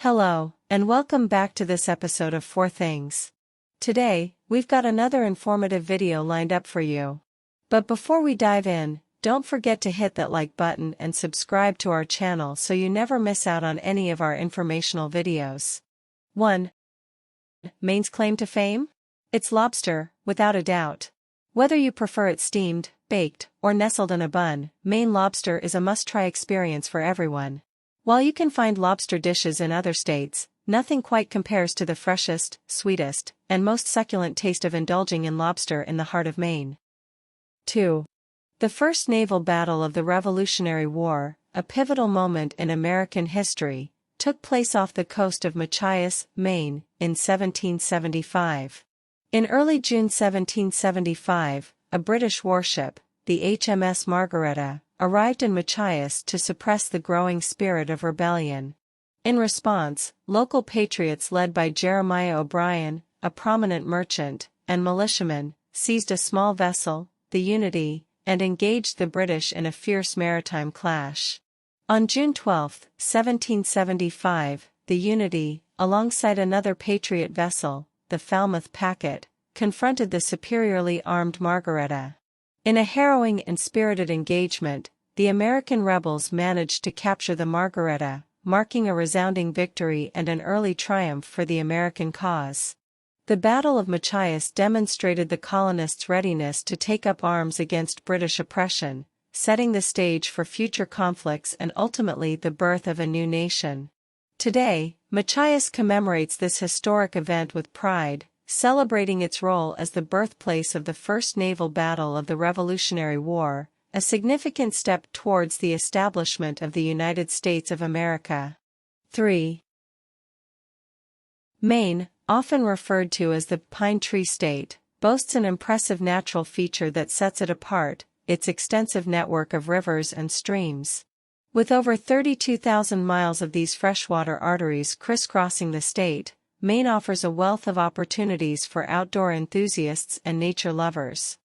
Hello, and welcome back to this episode of 4 Things. Today, we've got another informative video lined up for you. But before we dive in, don't forget to hit that like button and subscribe to our channel so you never miss out on any of our informational videos. 1. Maine's claim to fame? It's lobster, without a doubt. Whether you prefer it steamed, baked, or nestled in a bun, Maine lobster is a must-try experience for everyone. While you can find lobster dishes in other states, nothing quite compares to the freshest, sweetest, and most succulent taste of indulging in lobster in the heart of Maine. 2. The first naval battle of the Revolutionary War, a pivotal moment in American history, took place off the coast of Machias, Maine, in 1775. In early June 1775, a British warship, the HMS Margaretta, arrived in Machias to suppress the growing spirit of rebellion. In response, local patriots led by Jeremiah O'Brien, a prominent merchant, and militiamen, seized a small vessel, the Unity, and engaged the British in a fierce maritime clash. On June 12, 1775, the Unity, alongside another patriot vessel, the Falmouth Packet, confronted the superiorly armed Margaretta. In a harrowing and spirited engagement, the American rebels managed to capture the Margaretta, marking a resounding victory and an early triumph for the American cause. The Battle of Machias demonstrated the colonists' readiness to take up arms against British oppression, setting the stage for future conflicts and ultimately the birth of a new nation. Today, Machias commemorates this historic event with pride, celebrating its role as the birthplace of the first naval battle of the Revolutionary War, a significant step towards the establishment of the United States of America. 3. Maine, often referred to as the Pine Tree State, boasts an impressive natural feature that sets it apart: its extensive network of rivers and streams. With over 32,000 miles of these freshwater arteries crisscrossing the state, Maine offers a wealth of opportunities for outdoor enthusiasts and nature lovers.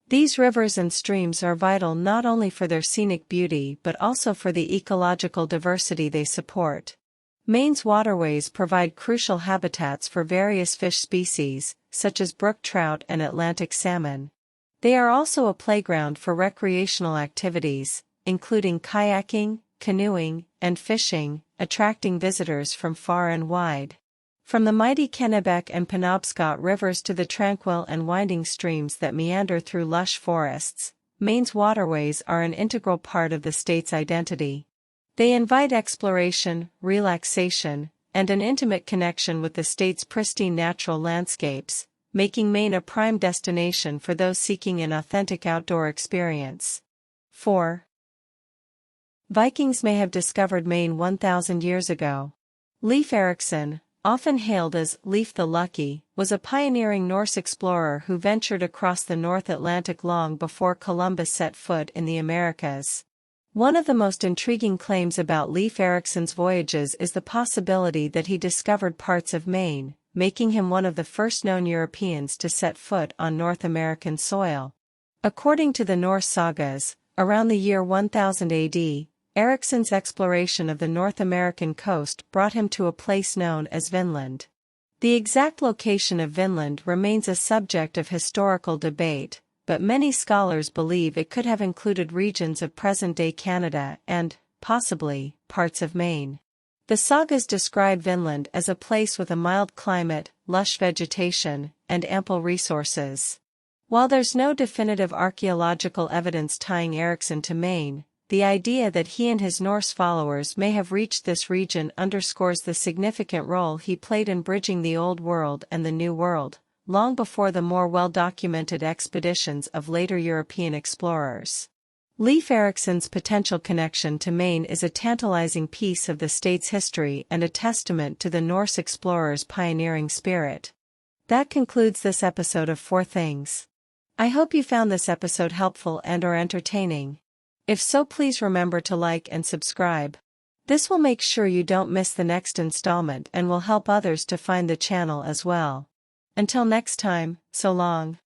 These rivers and streams are vital not only for their scenic beauty but also for the ecological diversity they support. Maine's waterways provide crucial habitats for various fish species, such as brook trout and Atlantic salmon. They are also a playground for recreational activities, including kayaking, canoeing, and fishing, attracting visitors from far and wide. From the mighty Kennebec and Penobscot rivers to the tranquil and winding streams that meander through lush forests, Maine's waterways are an integral part of the state's identity. They invite exploration, relaxation, and an intimate connection with the state's pristine natural landscapes, making Maine a prime destination for those seeking an authentic outdoor experience. 4. Vikings may have discovered Maine 1,000 years ago. Leif Erikson, often hailed as Leif the Lucky, was a pioneering Norse explorer who ventured across the North Atlantic long before Columbus set foot in the Americas. One of the most intriguing claims about Leif Erikson's voyages is the possibility that he discovered parts of Maine, making him one of the first known Europeans to set foot on North American soil. According to the Norse sagas, around the year 1000 AD, Eriksson's exploration of the North American coast brought him to a place known as Vinland. The exact location of Vinland remains a subject of historical debate, but many scholars believe it could have included regions of present-day Canada and, possibly, parts of Maine. The sagas describe Vinland as a place with a mild climate, lush vegetation, and ample resources. While there's no definitive archaeological evidence tying Eriksson to Maine, the idea that he and his Norse followers may have reached this region underscores the significant role he played in bridging the Old World and the New World, long before the more well-documented expeditions of later European explorers. Leif Eriksson's potential connection to Maine is a tantalizing piece of the state's history and a testament to the Norse explorers' pioneering spirit. That concludes this episode of 4 Things. I hope you found this episode helpful and/or entertaining. If so, please remember to like and subscribe. This will make sure you don't miss the next installment and will help others to find the channel as well. Until next time, so long.